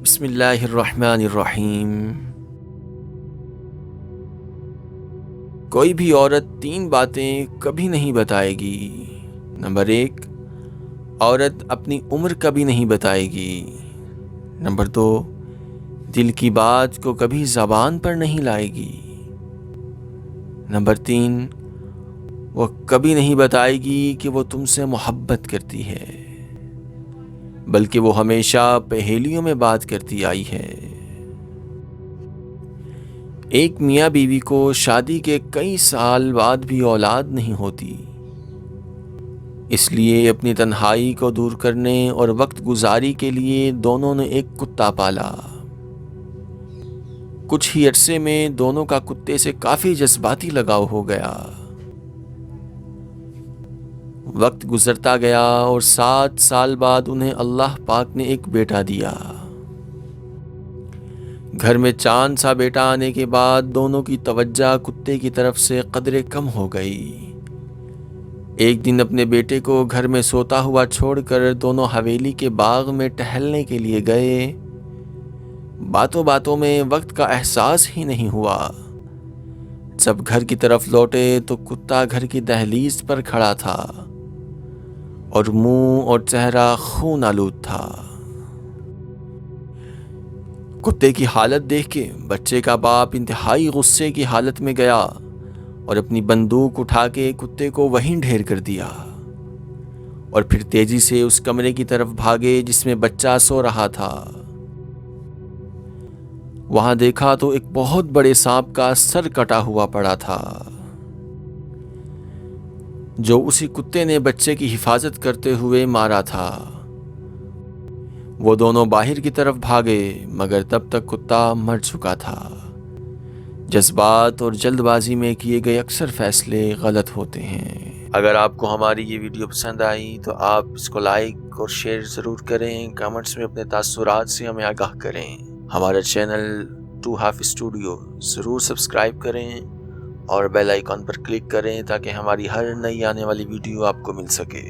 بسم اللہ الرحمن الرحیم۔ کوئی بھی عورت 3 باتیں کبھی نہیں بتائے گی۔ نمبر 1، عورت اپنی عمر کبھی نہیں بتائے گی۔ نمبر 2، دل کی بات کو کبھی زبان پر نہیں لائے گی۔ نمبر 3، وہ کبھی نہیں بتائے گی کہ وہ تم سے محبت کرتی ہے، بلکہ وہ ہمیشہ پہیلیوں میں بات کرتی آئی ہے۔ ایک میاں بیوی کو شادی کے کئی سال بعد بھی اولاد نہیں ہوتی، اس لیے اپنی تنہائی کو دور کرنے اور وقت گزاری کے لیے دونوں نے ایک کتا پالا۔ کچھ ہی عرصے میں دونوں کا کتے سے کافی جذباتی لگاؤ ہو گیا۔ وقت گزرتا گیا اور 7 سال بعد انہیں اللہ پاک نے ایک بیٹا دیا۔ گھر میں چاند سا بیٹا آنے کے بعد دونوں کی توجہ کتے کی طرف سے قدرے کم ہو گئی۔ ایک دن اپنے بیٹے کو گھر میں سوتا ہوا چھوڑ کر دونوں حویلی کے باغ میں ٹہلنے کے لیے گئے۔ باتوں باتوں میں وقت کا احساس ہی نہیں ہوا۔ جب گھر کی طرف لوٹے تو کتا گھر کی دہلیز پر کھڑا تھا اور منہ اور چہرہ خون آلود تھا۔ کتے کی حالت دیکھ کے بچے کا باپ انتہائی غصے کی حالت میں گیا اور اپنی بندوق اٹھا کے کتے کو وہیں ڈھیر کر دیا، اور پھر تیزی سے اس کمرے کی طرف بھاگے جس میں بچہ سو رہا تھا۔ وہاں دیکھا تو ایک بہت بڑے سانپ کا سر کٹا ہوا پڑا تھا، جو اسی کتے نے بچے کی حفاظت کرتے ہوئے مارا تھا۔ وہ دونوں باہر کی طرف بھاگے مگر تب تک کتا مر چکا تھا۔ جذبات اور جلد بازی میں کیے گئے اکثر فیصلے غلط ہوتے ہیں۔ اگر آپ کو ہماری یہ ویڈیو پسند آئی تو آپ اس کو لائک اور شیئر ضرور کریں۔ کمنٹس میں اپنے تاثرات سے ہمیں آگاہ کریں۔ ہمارا چینل 2 ہاف اسٹوڈیو ضرور سبسکرائب کریں اور بیل آئیکن پر کلک کریں تاکہ ہماری ہر نئی آنے والی ویڈیو آپ کو مل سکے۔